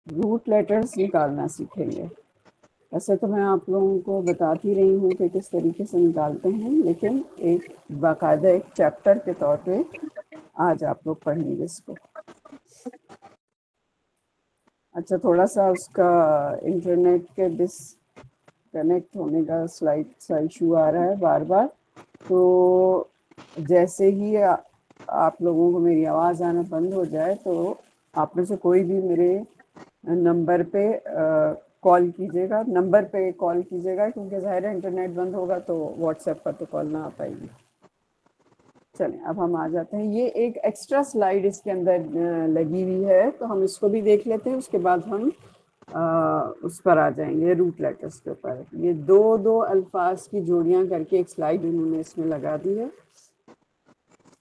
Root letters निकालना सीखेंगे। वैसे तो मैं आप लोगों को बताती रही हूँ कि किस तरीके से निकालते हैं, लेकिन एक बाकायदा एक चैप्टर के तौर पे आज आप लोग पढ़ेंगे इसको। अच्छा, थोड़ा सा उसका इंटरनेट के डिसकनेक्ट होने का स्लाइड सा इशू आ रहा है बार बार। तो जैसे ही आप लोगों को मेरी आवाज़ आना बंद हो जाए तो आप में से कोई भी मेरे नंबर पे कॉल कीजिएगा, नंबर पे कॉल कीजिएगा, क्योंकि ज़ाहिर है इंटरनेट बंद होगा तो व्हाट्सएप पर तो कॉल ना आ पाएगी। चलें, अब हम आ जाते हैं। ये एक एक्स्ट्रा स्लाइड इसके अंदर लगी हुई है, तो हम इसको भी देख लेते हैं, उसके बाद हम उस पर आ जाएंगे रूट लेटर्स के ऊपर। ये दो दो अल्फाज की जोड़ियां करके एक स्लाइड उन्होंने इसमें लगा दी है,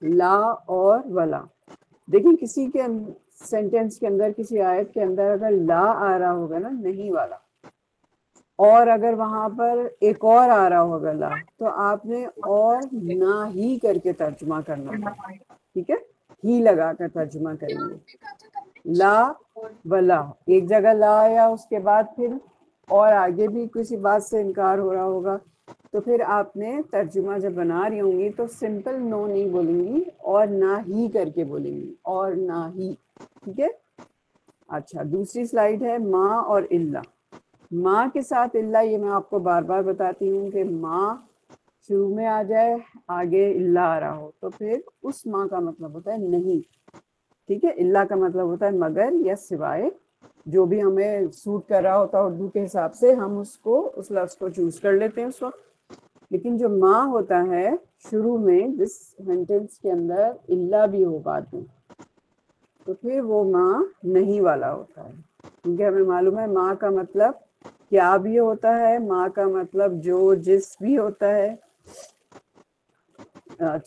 ला और वला। देखिए किसी के सेंटेंस के अंदर, किसी आयत के अंदर अगर ला आ रहा होगा ना, नहीं वाला, और अगर वहां पर एक और आ रहा होगा ला, तो आपने और ना ही करके तर्जुमा करना है। ठीक है, ही लगा कर तर्जुमा करेंगे। ला वला, एक जगह ला आया, उसके बाद फिर और आगे भी किसी बात से इनकार हो रहा होगा, तो फिर आपने तर्जुमा जब बना रही होंगी तो सिंपल नो नहीं बोलेंगी, और ना ही करके बोलेंगी, और ना ही। ठीक है। अच्छा, दूसरी स्लाइड है माँ और इल्ला। माँ के साथ इल्ला, ये मैं आपको बार बार बताती हूँ कि माँ शुरू में आ जाए, आगे इल्ला आ रहा हो, तो फिर उस माँ का मतलब होता है नहीं। ठीक है, इल्ला का मतलब होता है मगर या सिवाय, जो भी हमें सूट कर रहा होता है उर्दू के हिसाब से, हम उसको उस लफ्ज को चूज कर लेते हैं उस वक्त। लेकिन जो माँ होता है शुरू में, जिस सेंटेंस के अंदर इल्ला भी हो बाद में, तो फिर वो माँ नहीं वाला होता है। क्योंकि हमें मालूम है माँ का मतलब क्या भी होता है, माँ का मतलब जो जिस भी होता है।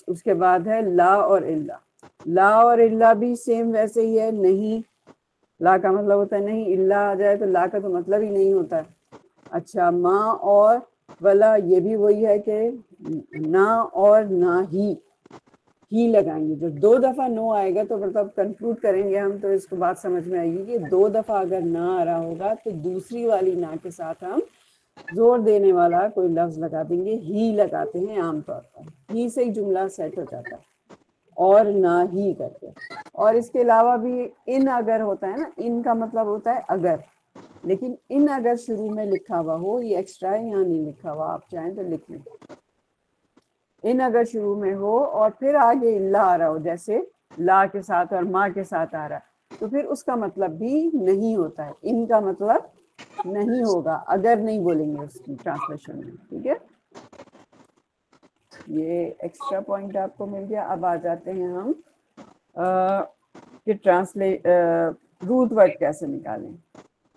उसके बाद है ला और इल्ला। ला और इल्ला भी सेम वैसे ही है। नहीं, ला का मतलब होता है नहीं, इल्ला आ जाए तो ला का तो मतलब ही नहीं होता है। अच्छा, माँ और वला, ये भी वही है कि ना और ना ही लगाएंगे। जब दो दफा नो आएगा तो मतलब कंक्लूड करेंगे हम, तो इसको बात समझ में आएगी कि दो दफा अगर ना आ रहा होगा तो दूसरी वाली ना के साथ हम जोर देने वाला कोई लफ्ज लगा देंगे। ही लगाते हैं आमतौर पर, ही से ही जुमला सेट हो जाता है, और ना ही करके। और इसके अलावा भी इन अगर होता है ना, इन का मतलब होता है अगर, लेकिन इन अगर शुरू में लिखा हुआ हो, ये एक्स्ट्रा है, यहाँ नहीं लिखा हुआ, आप चाहें तो लिख लें। इन अगर शुरू में हो और फिर आगे इल्ला आ रहा हो, जैसे ला के साथ और माँ के साथ आ रहा है, तो फिर उसका मतलब भी नहीं होता है। इनका मतलब नहीं होगा, अगर नहीं बोलेंगे उसकी ट्रांसलेशन में। ठीक है, ये एक्स्ट्रा पॉइंट आपको मिल गया। अब आ जाते हैं हम कि रूट वर्ड कैसे निकालें।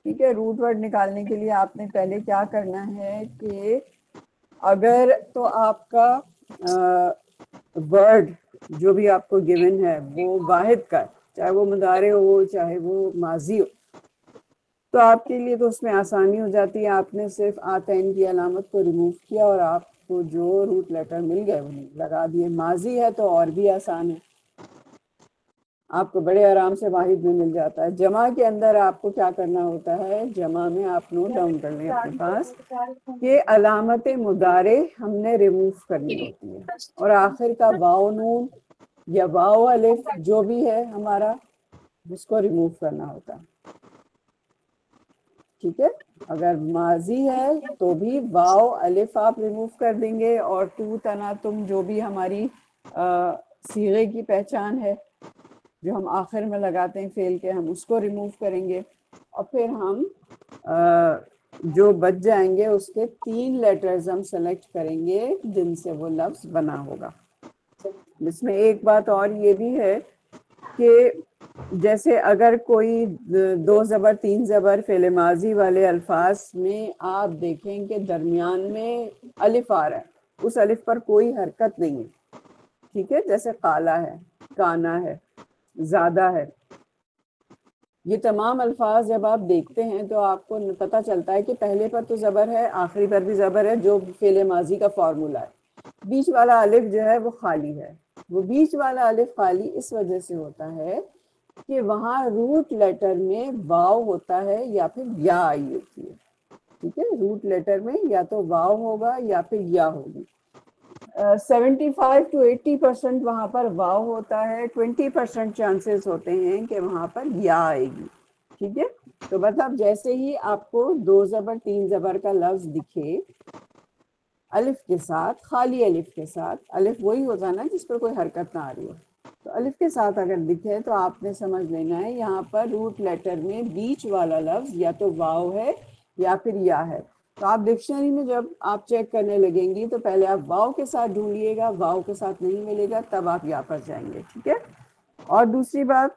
ठीक है, रूट वर्ड निकालने के लिए आपने पहले क्या करना है कि अगर तो आपका वर्ड जो भी आपको गिवन है वो वाहिद का, चाहे वो मुदारे हो चाहे वो माजी हो, तो आपके लिए तो उसमें आसानी हो जाती है। आपने सिर्फ आतैन की अलामत को रिमूव किया और आपको जो रूट लेटर मिल गए वो लगा दिए। माजी है तो और भी आसान है, आपको बड़े आराम से वाहिद में मिल जाता है। जमा के अंदर आपको क्या करना होता है, जमा में आप नोट डाउन कर लें अपने पास कि अलामत मुदारे हमने रिमूव करनी होती है, और आखिर का वाव नून या वाव अलिफ जो भी है हमारा, उसको रिमूव करना होता है। ठीक है, अगर माजी है तो भी वाव अलिफ आप रिमूव कर देंगे, और तू तना तुम जो भी हमारी सीगे की पहचान है जो हम आखिर में लगाते हैं फेल के, हम उसको रिमूव करेंगे। और फिर हम जो बच जाएंगे उसके 3 लेटर्स हम सेलेक्ट करेंगे जिनसे वो लफ्ज बना होगा। इसमें एक बात और ये भी है कि जैसे अगर कोई 2 ज़बर 3 ज़बर फेल माजी वाले अल्फाज में आप देखें कि दरमियान में अलिफ आ रहा है, उस अलिफ पर कोई हरकत नहीं है। ठीक है, जैसे काला है, काना है, ज्यादा है, ये तमाम अल्फाज जब आप देखते हैं तो आपको पता चलता है कि पहले पर तो ज़बर है, आखिरी पर भी ज़बर है, जो फेल माजी का फॉर्मूला है। बीच वाला अलिफ जो है वो खाली है। वो बीच वाला अलिफ खाली इस वजह से होता है कि वहाँ रूट लेटर में वाव होता है या फिर या आई होती है। ठीक है, रूट लेटर में या तो वाव होगा या फिर या होगी। 75 to 80% वहाँ पर वाव होता है, 20% चांसेस होते हैं कि वहाँ पर या आएगी। ठीक है, तो मतलब जैसे ही आपको 2 ज़बर 3 ज़बर का लफ्ज दिखे अलिफ के साथ, खाली अलिफ के साथ, अलिफ वही होता है ना जिस पर कोई हरकत ना आ रही हो, तो अलिफ के साथ अगर दिखे तो आपने समझ लेना है यहाँ पर रूट लेटर में बीच वाला लफ्ज या तो वाव है या फिर या है। तो आप डिक्शनरी में जब आप चेक करने लगेंगी तो पहले आप वाव के साथ ढूंढिएगा, वाव के साथ नहीं मिलेगा तब आप या पर जाएंगे। ठीक है, और दूसरी बात,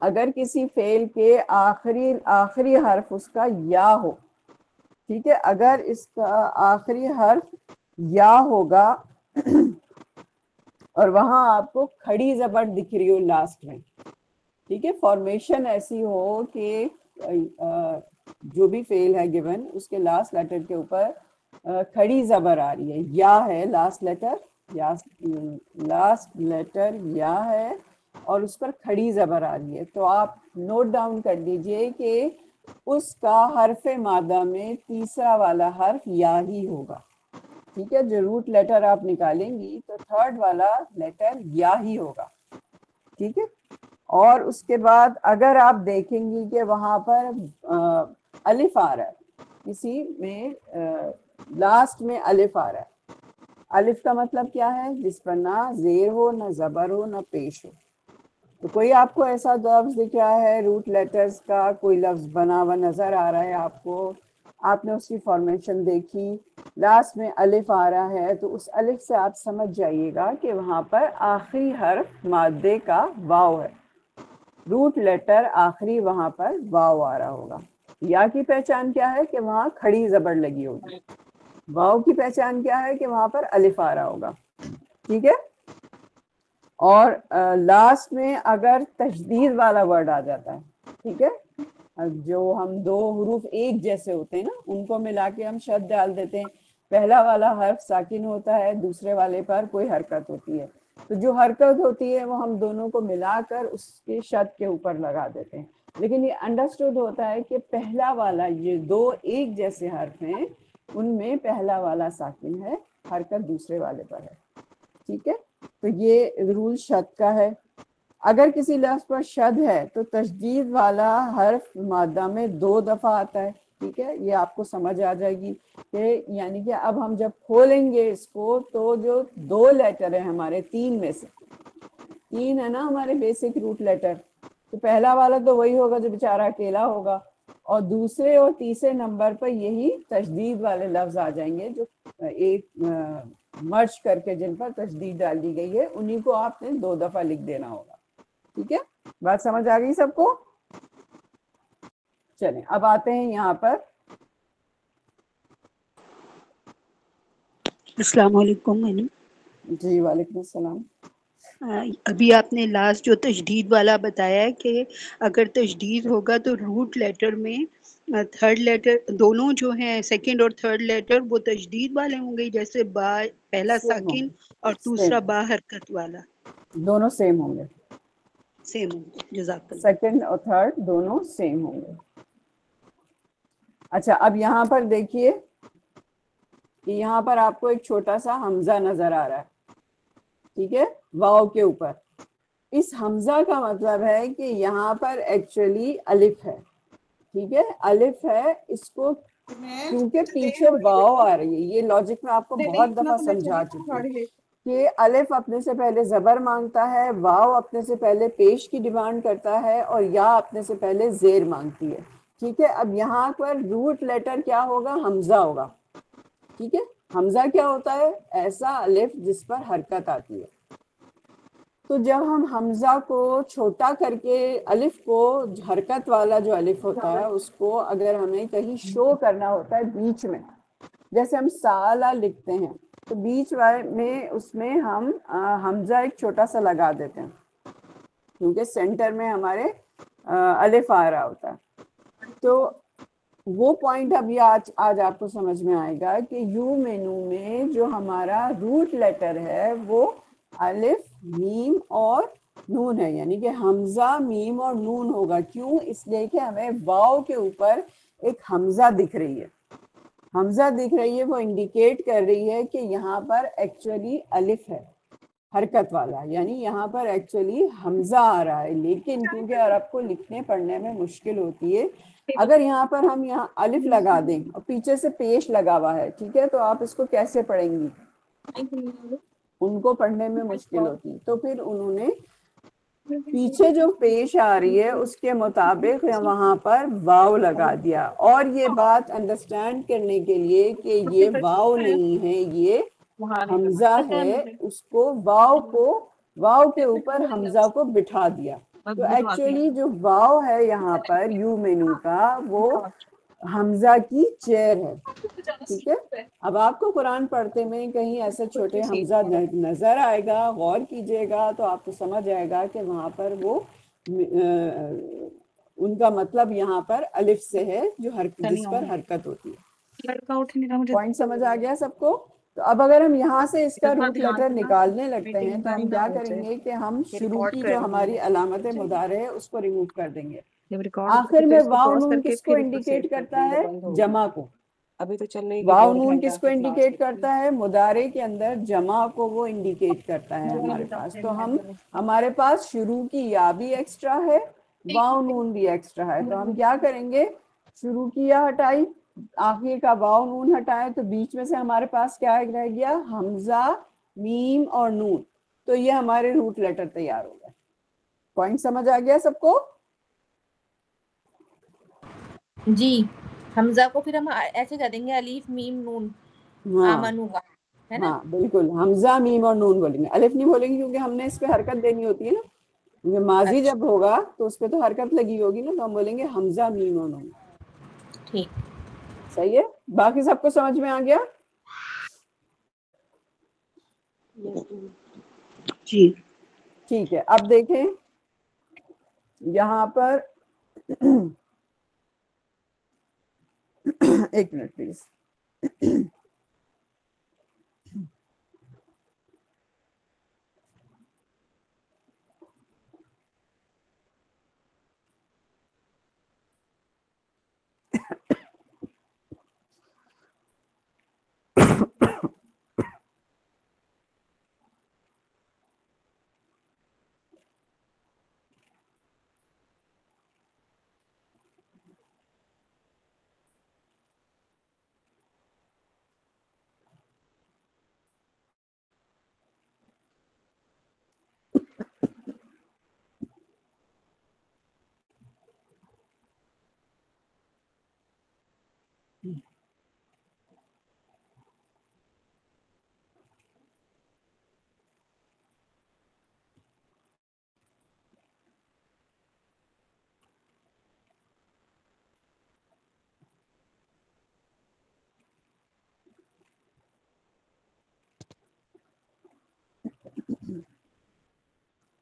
अगर किसी फेल के आखिरी हर्फ उसका या हो, ठीक है, अगर इसका आखिरी हर्फ या होगा और वहां आपको खड़ी जबर दिख रही हो लास्ट में, ठीक है, फॉर्मेशन ऐसी हो कि जो भी फेल है गिवन उसके लास्ट लेटर के ऊपर खड़ी जबर आ रही है, या है लास्ट लेटर, लास्ट लेटर या है और उस पर खड़ी जबर आ रही है, तो आप नोट डाउन कर लीजिए कि उसका हर्फ मादा में तीसरा वाला हर्फ या ही होगा। ठीक है, जो रूट लेटर आप निकालेंगी तो थर्ड वाला लेटर या ही होगा। ठीक है, और उसके बाद अगर आप देखेंगी कि वहां पर अलिफ आ रहा है, किसी में लास्ट में अलिफ आ रहा है, अलिफ का मतलब क्या है, जिस पर ना जेर हो, ना जबर हो, ना पेश हो। तो कोई आपको ऐसा लफ्ज दिख रहा है रूट लेटर्स का, कोई लफ्ज बना हुआ नजर आ रहा है आपको, आपने उसकी फॉर्मेशन देखी, लास्ट में अलिफ आ रहा है, तो उस अलिफ से आप समझ जाइएगा कि वहां पर आखिरी हर्फ मादे का वाव है, रूट लेटर आखिरी वहां पर वाव आ रहा होगा। या की पहचान क्या है कि वहां खड़ी जबर लगी होगी, वाव की पहचान क्या है कि वहां पर अलिफ आ रहा होगा। ठीक है, और लास्ट में अगर तशदीद वाला वर्ड आ जाता है, ठीक है, जो हम दो हुरूफ एक जैसे होते हैं ना उनको मिला के हम शद डाल देते हैं, पहला वाला हर्फ साकिन होता है, दूसरे वाले पर कोई हरकत होती है, तो जो हरकत होती है वो हम दोनों को मिलाकर उसके शद के ऊपर लगा देते हैं। लेकिन ये अंडरस्टूड होता है कि पहला वाला, ये दो एक जैसे हर्फ हैं, उनमें पहला वाला साकिन है, हरकत दूसरे वाले पर है। ठीक है, तो ये रूल शद का है। अगर किसी लफ्ज पर शद है तो तशदीद वाला हर्फ मादा में 2 दफा आता है। ठीक है, ये आपको समझ आ जाएगी कि यानी कि अब हम जब खोलेंगे इसको तो जो 2 लेटर है हमारे 3 में से, 3 है ना हमारे बेसिक रूट लेटर, तो पहला वाला तो वही होगा जो बेचारा अकेला होगा, और दूसरे और तीसरे नंबर पर यही तशदीद वाले लफ्ज आ जाएंगे जो एक मर्ज करके जिन पर तशदीद डाल दी गई है, उन्हीं को आपने 2 दफा लिख देना होगा। ठीक है, बात समझ आ गई सबको? चलें अब आते हैं यहाँ पर। अस्सलाम वालेकुम मैडम। जी वालेकुम अस्सलाम। अभी आपने लास्ट जो तशदीद वाला बताया कि अगर तशदीद होगा तो रूट लेटर में थर्ड लेटर दोनों जो हैं सेकंड और थर्ड लेटर वो तशदीद वाले होंगे, जैसे बा पहला साकिन और दूसरा बा हरकत वाला, दोनों सेम होंगे, सेम होंगे। जज़ाकल्लाह। सेकंड और थर्ड दोनों सेम होंगे। अच्छा, अब यहाँ पर देखिए कि यहाँ पर आपको एक छोटा सा हमजा नजर आ रहा है, ठीक है, वाव के ऊपर। इस हमजा का मतलब है कि यहाँ पर एक्चुअली अलिफ है। ठीक है, अलिफ है, इसको क्योंकि पीछे वाव आ रही है, ये लॉजिक में आपको बहुत दफा समझा चुकी हूँ कि अलिफ अपने से पहले जबर मांगता है, वाव अपने से पहले पेश की डिमांड करता है, और या अपने से पहले जेर मांगती है। ठीक है, अब यहाँ पर रूट लेटर क्या होगा, हमजा होगा। ठीक है, हमजा क्या होता है, ऐसा अलिफ जिस पर हरकत आती है। तो जब हम हमजा को छोटा करके अलिफ को, हरकत वाला जो अलिफ होता है उसको अगर हमें कहीं शो करना होता है बीच में, जैसे हम साला लिखते हैं तो बीच में उसमें हम हमजा एक छोटा सा लगा देते हैं क्योंकि सेंटर में हमारे अलिफ आ रहा होता है। तो वो पॉइंट अभी आज आपको समझ में आएगा कि यू मेनू में जो हमारा रूट लेटर है वो अलिफ, मीम और नून है, यानी कि हमजा मीम और नून होगा। क्यों? इसलिए कि हमें वाव के ऊपर एक हमजा दिख रही है, हमजा दिख रही है, वो इंडिकेट कर रही है कि यहाँ पर एक्चुअली अलिफ है हरकत वाला, यानी यहाँ पर एक्चुअली हमजा आ रहा है। लेकिन क्योंकि अरब को लिखने पढ़ने में मुश्किल होती है, अगर यहाँ पर हम यहाँ अलिफ लगा दें और पीछे से पेश लगा हुआ है, ठीक है, तो आप इसको कैसे पढ़ेंगी? उनको पढ़ने में मुश्किल होती, तो फिर उन्होंने पीछे जो पेश आ रही है उसके मुताबिक वहां पर वाव लगा दिया। और ये बात अंडरस्टैंड करने के लिए कि ये वाव नहीं है, ये हमजा है, उसको वाव के ऊपर हमजा को बिठा दिया। तो एक्चुअली जो वाव है यहाँ पर यू मेनू का, वो हमजा की चेयर है, ठीक है। अब आपको कुरान पढ़ते में कहीं ऐसे छोटे हमजा नजर आएगा, गौर कीजिएगा तो आपको समझ आएगा कि वहां पर वो उनका मतलब यहाँ पर अलिफ से है, जो जिस पर हरकत होती है। पॉइंट समझ आ गया सबको? तो अब अगर हम यहाँ से इसका रूट लेटर निकालने लगते हैं तो हम क्या करेंगे कि हम शुरू की जो हमारी अलामत मुदारे है उसको रिमूव कर देंगे। आखिर में वाव नून किसको इंडिकेट करता है? जमा को। अभी तो चल रही है। वाव नून किसको इंडिकेट करता है? मुदारे के अंदर जमा को वो इंडिकेट करता है हमारे पास। तो हम हमारे पास शुरू की या भी एक्स्ट्रा है, वाव नून भी एक्स्ट्रा है। तो हम क्या करेंगे? शुरू की या हटाई, आखिर का वाव नून हटाए, तो बीच में से हमारे पास क्या रह गया? हमजा, मीम और नून। तो ये हमारे रूट लेटर तैयार हो गए। पॉइंट समझ आ गया सबको? जी। हमजा को फिर हम ऐसे कर देंगे, अलीफ मीम नून। हाँ आमनू का, है ना? हाँ बिल्कुल, हमजा मीम और नून बोलेंगे, अलिफ नहीं बोलेंगे, क्योंकि हमने इस पे हरकत देनी होती है ना। क्योंकि माजी अच्छा। जब होगा तो उस पे तो हरकत लगी होगी ना, तो हम बोलेंगे हमजा मीम और नून। ठीक। सही है? बाकी सबको समझ में आ गया? जी ठीक है। अब देखें यहाँ पर एक मिनट प्लीज।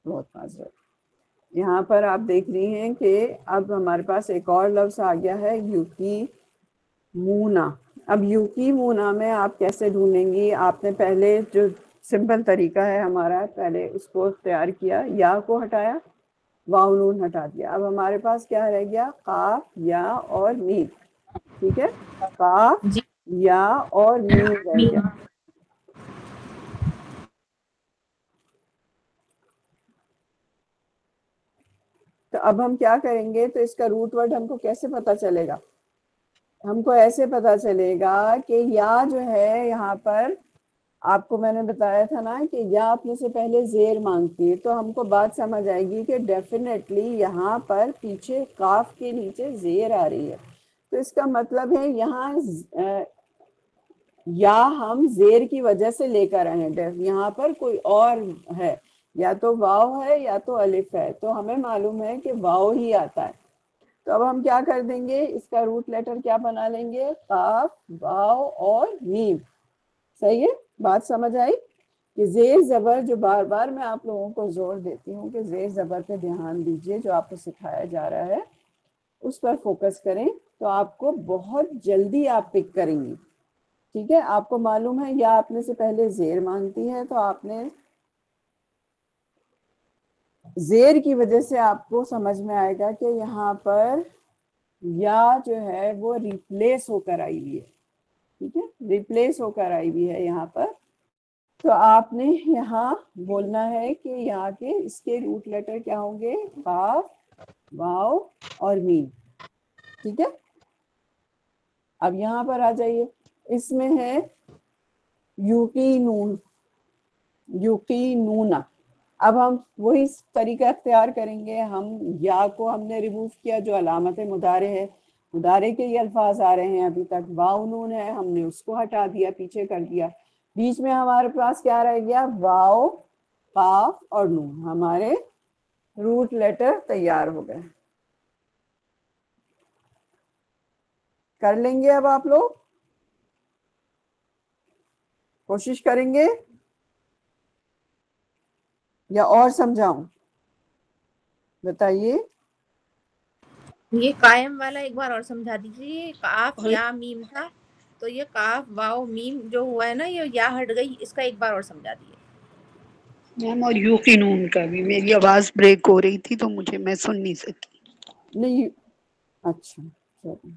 बहुत माजरत। यहाँ पर आप देख रही हैं कि अब हमारे पास एक और लफ्ज आ गया है, यूकी मूना। अब यूकी मूना में आप कैसे ढूंढेंगी? आपने पहले जो सिंपल तरीका है हमारा, पहले उसको तैयार किया, या को हटाया, वाव नून हटा दिया। अब हमारे पास क्या रह गया? काफ, या और मीम। ठीक है, काफ, या और मीम रह गया। तो अब हम क्या करेंगे? तो इसका रूट वर्ड हमको कैसे पता चलेगा? हमको ऐसे पता चलेगा कि या जो है यहाँ पर, आपको मैंने बताया था ना कि या अपने से पहले जेर मांगती है, तो हमको बात समझ आएगी कि डेफिनेटली यहाँ पर पीछे काफ के नीचे जेर आ रही है। तो इसका मतलब है यहाँ या हम जेर की वजह से लेकर आए हैं, यहाँ पर कोई और है, या तो वाव है या तो अलिफ है। तो हमें मालूम है कि वाव ही आता है। तो अब हम क्या कर देंगे? इसका रूट लेटर क्या बना लेंगे? काफ, वाव और मीम। सही है? बात समझ आई? कि जेर जबर, जो बार बार मैं आप लोगों को जोर देती हूँ कि जेर जबर पे ध्यान दीजिए, जो आपको सिखाया जा रहा है उस पर फोकस करें, तो आपको बहुत जल्दी आप पिक करेंगी। ठीक है? आपको मालूम है या आपने से पहले जेर मांगती है, तो आपने जेर की वजह से आपको समझ में आएगा कि यहाँ पर या जो है वो रिप्लेस होकर आई हुई है, ठीक है, रिप्लेस होकर आई हुई है यहाँ पर। तो आपने यहाँ बोलना है कि यहाँ के इसके रूट लेटर क्या होंगे, काफ, वाव और मीम, ठीक है। अब यहाँ पर आ जाइए, इसमें है यूकीनून, यूकीनूना। अब हम वही तरीका अख्तियार करेंगे, हम या को हमने रिमूव किया जो अलामत मुदारे है, मुदारे के ये अल्फाज आ रहे हैं अभी तक, वाव नून है हमने उसको हटा दिया, पीछे कर दिया, बीच में हमारे पास क्या रह गया, वाव, काफ और नून, हमारे रूट लेटर तैयार हो गए। कर लेंगे अब आप लोग, कोशिश करेंगे या और समझाऊं, बताइए। ये कायम वाला एक बार और समझा दीजिए। काफ या मीम था, तो ये काफ वाव मीम जो हुआ है ना, ये या हट गई, इसका एक बार और समझा दीजिए मैम। और यूकिनून का भी, मेरी आवाज ब्रेक हो रही थी तो मुझे, मैं सुन नहीं सकी। नहीं, अच्छा चलो,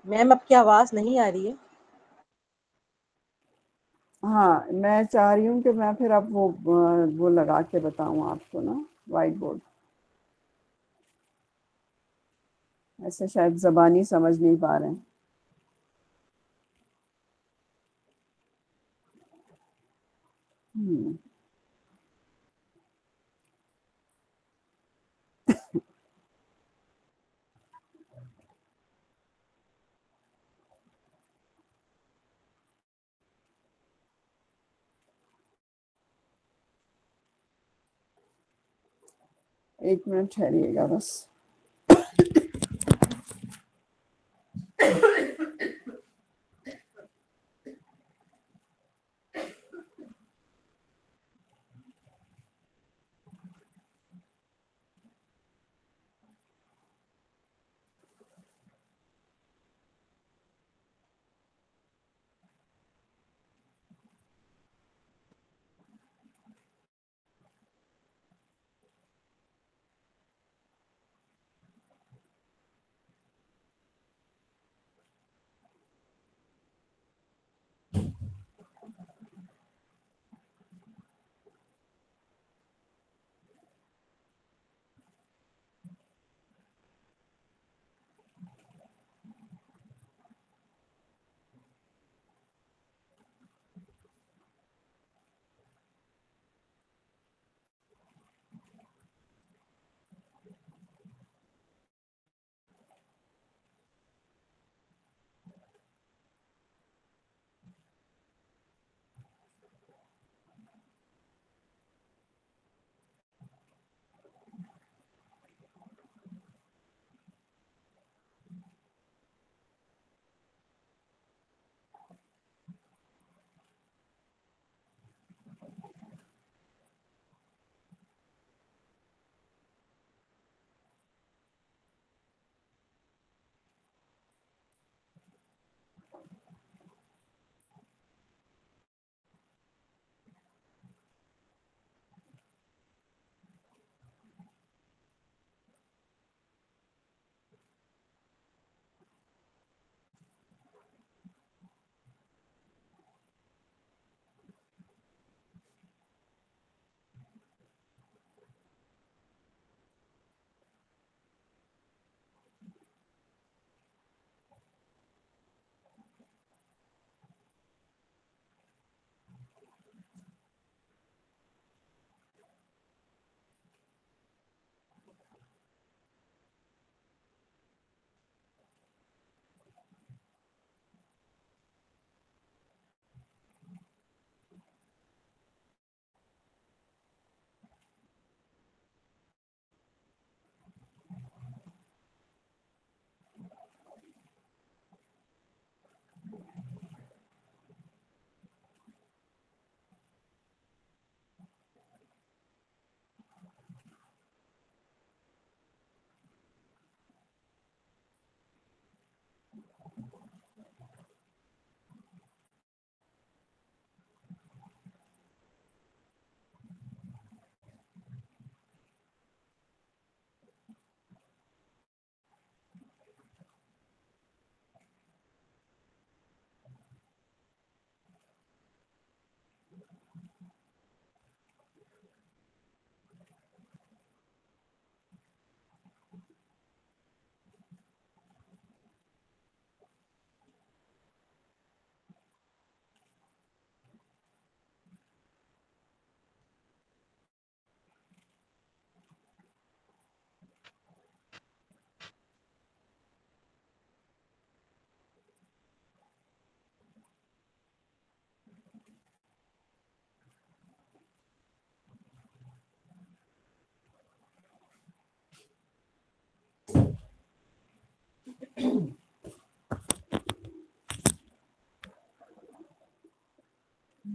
मैम आपकी आवाज नहीं आ रही है। हाँ मैं चाह रही हूँ कि मैं फिर अब वो लगा के बताऊँ आपको ना, वाइट बोर्ड, ऐसे शायद ज़बानी समझ नहीं पा रहे हैं। एक मिनट ठहरिएगा बस।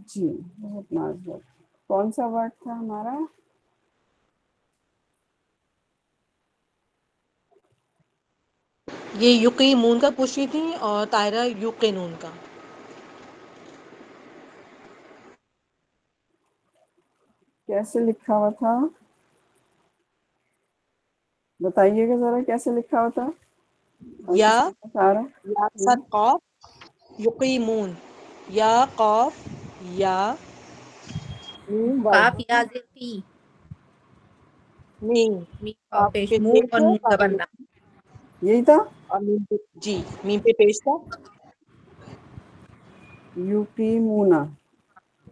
जी, बहुत नाजुक। कौन सा वर्ड था हमारा? ये युकीमून का पूछ रही थी और तायरा युकीनून का। कैसे लिखा हुआ था बताइएगा जरा, कैसे लिखा हुआ था? या सारा या के साथ कॉफ, युकीमून, या कॉफ या मीम काफ वर्ड या जेर पी, मीम, मीम और कॉफ पेश, पे मून पेश और है, नून का कॉफ पे बनना। यही था। और मीम पे, जी मीम पे पेश था। यूपी मूना।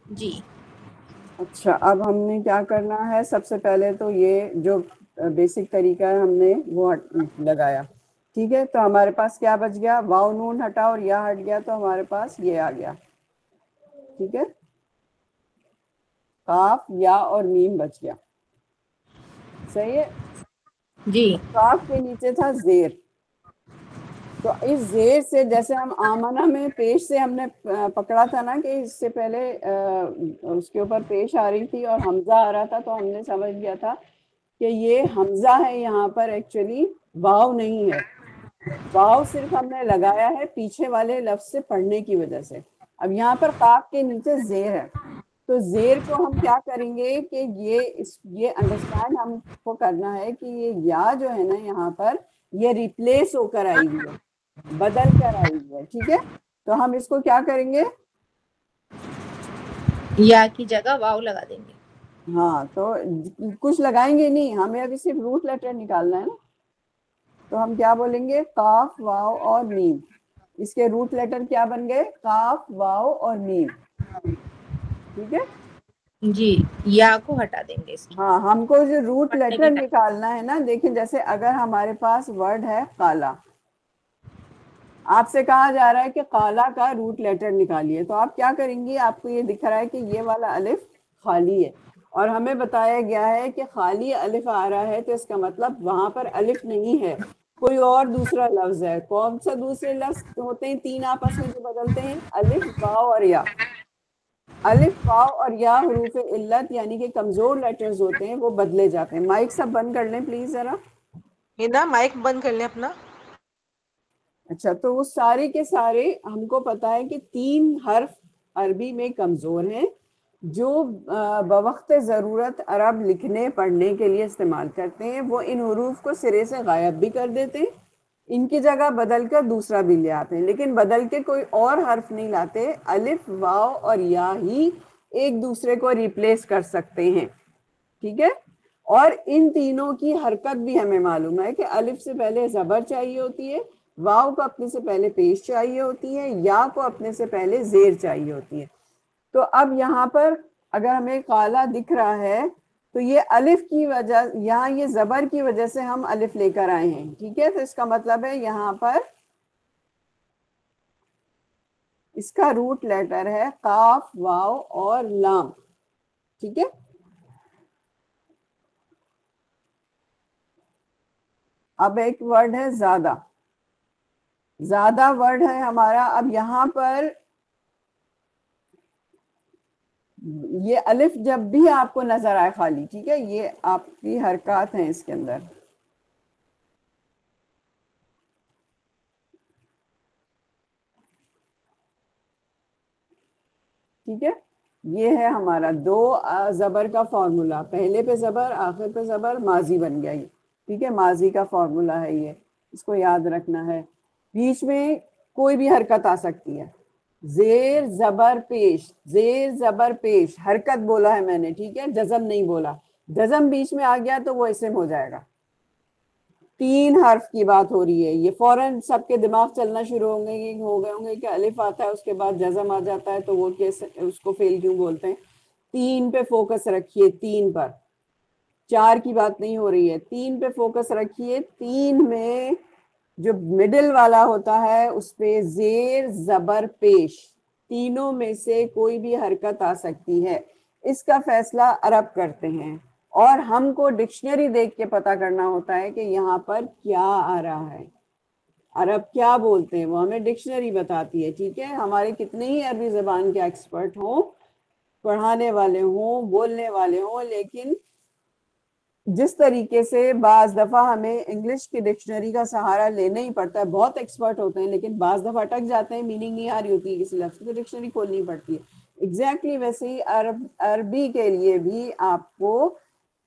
जी अच्छा, अब हमने क्या करना है? सबसे पहले तो ये जो बेसिक तरीका है हमने वो लगाया। ठीक है, तो हमारे पास क्या बच गया? वाव नून हटा और या हट गया, तो हमारे पास ये आ गया। ठीक है, काफ या और मीम बच गया। सही है। जी काफ के नीचे था जेर, तो इस जेर से जैसे हम आमना में पेश से हमने पकड़ा था ना कि इससे पहले उसके ऊपर पेश आ रही थी और हमजा आ रहा था, तो हमने समझ लिया था कि ये हमजा है यहाँ पर, एक्चुअली वाव नहीं है। वाव सिर्फ हमने लगाया है पीछे वाले लफ्ज से पढ़ने की वजह से। अब यहाँ पर काफ के नीचे जेर है, तो जेर को हम क्या करेंगे कि ये अंडरस्टैंड हमको करना है कि ये या जो है ना यहाँ पर, ये रिप्लेस होकर आई हुई है, बदल कर आई हुई है। ठीक है, तो हम इसको क्या करेंगे? या की जगह वाव लगा देंगे। हाँ, तो कुछ लगाएंगे नहीं, हमें अभी सिर्फ रूट लेटर निकालना है ना। तो हम क्या बोलेंगे? काफ वाव और मीम। इसके रूट लेटर क्या बन गए? काफ वाव और मीम। ठीक है, जी, या को हटा देंगे इसकी हाँ, हमको जो रूट पढ़ने लेटर के टाइम। निकालना है ना, देखिए जैसे अगर हमारे पास वर्ड है काला, आपसे कहा जा रहा है कि काला का रूट लेटर निकालिए, तो आप क्या करेंगी? आपको ये दिख रहा है कि ये वाला अलिफ खाली है और हमें बताया गया है कि खाली अलिफ आ रहा है, तो इसका मतलब वहां पर अलिफ नहीं है, कोई और दूसरा लफ्ज है। कौन सा दूसरे लफ्ज होते हैं तीन आपस में जो बदलते हैं? अलिफ, वाव और या। अलिफ, वाव और या हरूफ इल्लत यानी कि कमजोर लेटर्स होते हैं, वो बदले जाते हैं। माइक सब बंद कर लें प्लीज जरा। हिना माइक बंद कर लें अपना। अच्छा, तो वो सारे के सारे हमको पता है कि तीन हर्फ अरबी में कमजोर हैं, जो बवक्त ज़रूरत अरब लिखने पढ़ने के लिए इस्तेमाल करते हैं। वो इन हरूफ को सिरे से गायब भी कर देते हैं, इनकी जगह बदल कर दूसरा भी ले आते हैं, लेकिन बदल के कोई और हर्फ नहीं लाते। अलिफ, वाव और या ही एक दूसरे को रिप्लेस कर सकते हैं। ठीक है, और इन तीनों की हरकत भी हमें मालूम है कि अलिफ से पहले जबर चाहिए होती है, वाव को अपने से पहले पेश चाहिए होती है, या को अपने से पहले जेर चाहिए होती है। तो अब यहाँ पर अगर हमें काला दिख रहा है, तो ये अलिफ की वजह, यहाँ ये जबर की वजह से हम अलिफ लेकर आए हैं। ठीक है, तो इसका मतलब है यहाँ पर इसका रूट लेटर है काफ, वाव और लाम। ठीक है, अब एक वर्ड है ज्यादा। ज्यादा वर्ड है हमारा। अब यहाँ पर ये अलिफ जब भी आपको नजर आए खाली, ठीक है, ये आपकी हरकत है इसके अंदर। ठीक है, ये है हमारा दो जबर का फॉर्मूला। पहले पे जबर, आखिर पे जबर, माजी बन गया ये। ठीक है, माजी का फॉर्मूला है ये, इसको याद रखना है। बीच में कोई भी हरकत आ सकती है। जेर जबर पेश, जेर जबर पेश, हरकत बोला है मैंने, ठीक है, जजम नहीं बोला। जजम बीच में आ गया तो वो इसम हो जाएगा। तीन हर्फ की बात हो रही है, ये फौरन सबके दिमाग चलना शुरू हो गए होंगे कि अलिफ आता है उसके बाद जजम आ जाता है, तो वो कैसे, उसको फेल क्यों बोलते हैं? तीन पे फोकस रखिए, तीन पर, चार की बात नहीं हो रही है, तीन पे फोकस रखिए। तीन में जो मिडिल वाला होता है उस पे जेर जबर पेश, तीनों में से कोई भी हरकत आ सकती है। इसका फैसला अरब करते हैं और हमको डिक्शनरी देख के पता करना होता है कि यहाँ पर क्या आ रहा है, अरब क्या बोलते हैं, वो हमें डिक्शनरी बताती है। ठीक है, हमारे कितने ही अरबी जबान के एक्सपर्ट हों, पढ़ाने वाले हों, बोलने वाले हों, लेकिन जिस तरीके से बाज दफा हमें इंग्लिश की डिक्शनरी का सहारा लेना ही पड़ता है, बहुत एक्सपर्ट होते हैं लेकिन बाज दफा अटक जाते हैं, मीनिंग नहीं आ रही होती है किसी लफ्ज की, तो डिक्शनरी खोलनी पड़ती है। एग्जैक्टली वैसे ही अरबी के लिए भी आपको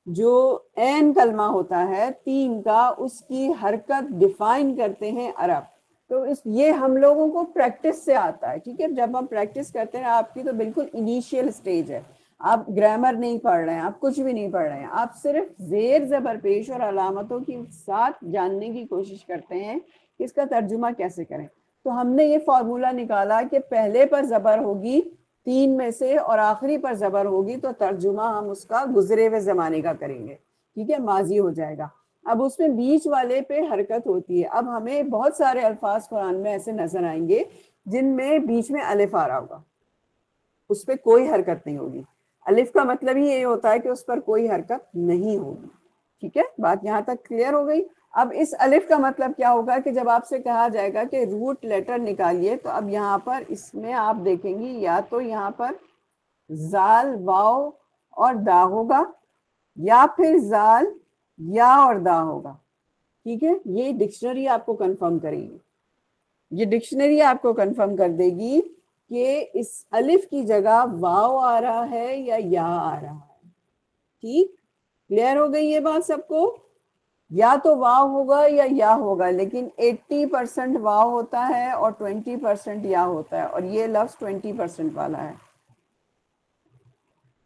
जो एन कलमा होता है 3 का, उसकी हरकत डिफाइन करते हैं अरब। तो ये हम लोगों को प्रैक्टिस से आता है, ठीक है। जब हम प्रैक्टिस करते हैं, आपकी तो बिल्कुल इनिशियल स्टेज है, आप ग्रामर नहीं पढ़ रहे हैं, आप कुछ भी नहीं पढ़ रहे हैं, आप सिर्फ जेर जबर पेश और अलामतों के साथ जानने की कोशिश करते हैं कि इसका तर्जुमा कैसे करें। तो हमने ये फॉर्मूला निकाला कि पहले पर जबर होगी 3 में से और आखिरी पर जबर होगी, तो तर्जुमा हम उसका गुजरे हुए जमाने का करेंगे, ठीक है, माजी हो जाएगा। अब उसमें बीच वाले पे हरकत होती है। अब हमें बहुत सारे अल्फाज कुरान में ऐसे नजर आएंगे जिनमें बीच में अलिफ आ रहा होगा, उस पर कोई हरकत नहीं होगी। अलिफ का मतलब ही ये होता है कि उस पर कोई हरकत नहीं होगी, ठीक है। बात यहाँ तक क्लियर हो गई। अब इस अलिफ का मतलब क्या होगा कि जब आपसे कहा जाएगा कि रूट लेटर निकालिए, तो अब यहाँ पर इसमें आप देखेंगी या तो यहाँ पर जाल, वाव और दा होगा, या फिर जाल, या और दा होगा, ठीक है। ये डिक्शनरी आपको कंफर्म करेगी, ये डिक्शनरी आपको कंफर्म कर देगी कि इस अलिफ की जगह वाव आ रहा है या आ रहा है, ठीक। क्लियर हो गई ये बात सबको? या तो वाव होगा या होगा, लेकिन 80% वाव होता है और 20% या होता है, और ये लफ्ज 20% वाला है,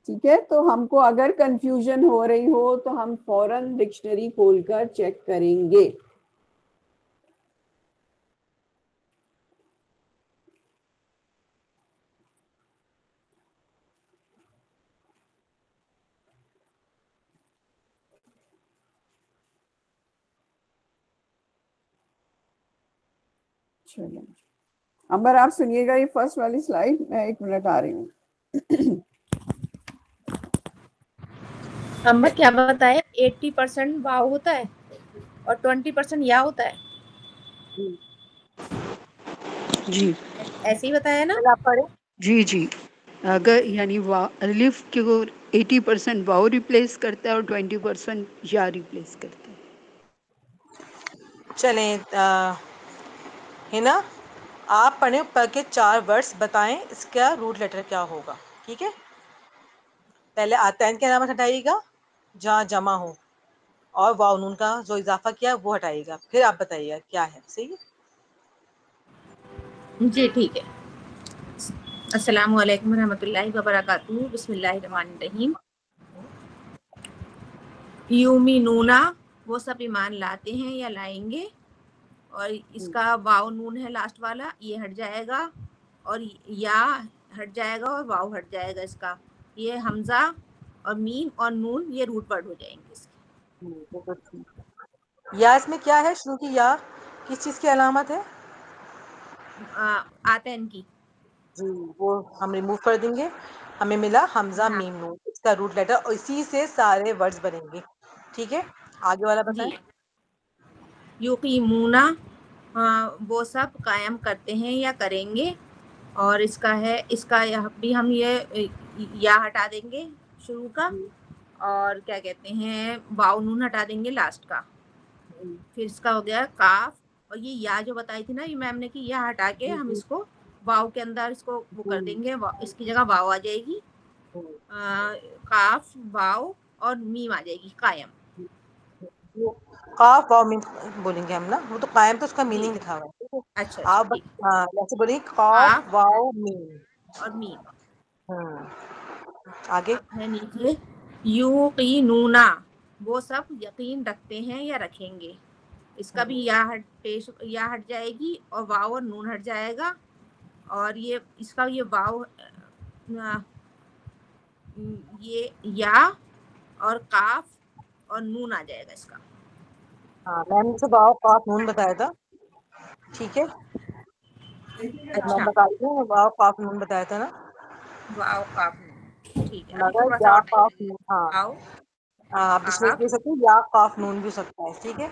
ठीक है। तो हमको अगर कंफ्यूजन हो रही हो तो हम फौरन डिक्शनरी खोलकर चेक करेंगे। चलो अंबर, आप सुनिएगा ये फर्स्ट वाली स्लाइड, मैं 1 मिनट आ रही हूँ। अंबर क्या बताया? 80% वाव होता है और 20% या होता है। जी ऐसे ही बताया ना? आप पढ़े। जी जी, अगर यानी अलिफ को 80% वाव रिप्लेस करता है और 20% या रिप्लेस करता है। चलें हिना, आप पढ़े, पढ़ के 4 वर्ड्स बताएं इसका रूट लेटर क्या होगा, ठीक है। पहले आतैन के अलामत हटाइएगा जहाँ जमा हो, और वाव नून का जो इजाफा किया वो हटाइएगा, फिर आप बताइएगा क्या है, सही है। जी ठीक है। अस्सलामु अलैकुम रहमतुल्लाहि व बरकातुहू। बिस्मिल्लाहिर्रहमानिर्रहीम। यूमिनूना, वो सब ईमान लाते हैं या लाएंगे, और इसका वाव नून है लास्ट वाला, ये हट जाएगा, और या हट जाएगा और वाव हट जाएगा इसका। ये हमजा और मीम और नून ये रूट वर्ड हो जाएंगे इसके। या इसमें क्या है? शुरू की या किस चीज की अलामत है? आतैन की। जी, वो हम रिमूव कर देंगे, हमें मिला हमजा हाँ। मीम नून, इसका रूट लेटर, और इसी से सारे वर्ड्स बनेंगे, ठीक है। आगे वाला बताएं। युकीमूना, वो सब कायम करते हैं या करेंगे, और इसका है, इसका यहाँ भी हम ये या हटा देंगे शुरू का, और क्या कहते हैं वाव नून हटा देंगे लास्ट का। फिर इसका हो गया काफ, और ये या जो बताई थी ना ये मैम ने, कि या हटा के हम इसको वाव के अंदर इसको वो कर देंगे, इसकी जगह वाव आ जाएगी, काफ वाव और मीम आ जाएगी कायम। काफ वाव मीम बोलेंगे हम ना, वो तो कायम तो उसका मीनिंग लिखा हुआ है, ठीक है। अच्छा आप ठीक। ऐसे बोलेंगे काफ वाव मीम और मीम। आगे है नीचे युकीनूना, वो सब यकीन रखते हैं या रखेंगे, इसका भी या हट जाएगी और वाव और नून हट जाएगा, और ये इसका ये वाव ये या और काफ और नून आ जाएगा इसका। हाँ, मैंने तो वाव काफ नून बताया था, ठीक है। अच्छा, मैं बता रही हूँ, वाव काफ नून बताया था ना, वाव काफ नून, ठीक है। अभी मगर थोड़ा सा या और काफ टाइम नून, हाँ वाव आप डिक्शनरी काफ। दे सकते हैं, या काफ नून भी हो सकता है, ठीक है।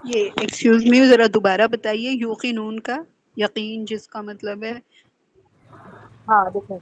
ये एक्सक्यूज मी, जरा दोबारा बताइए, यूकीनून का यकीन जिसका मतलब है। हाँ देखें,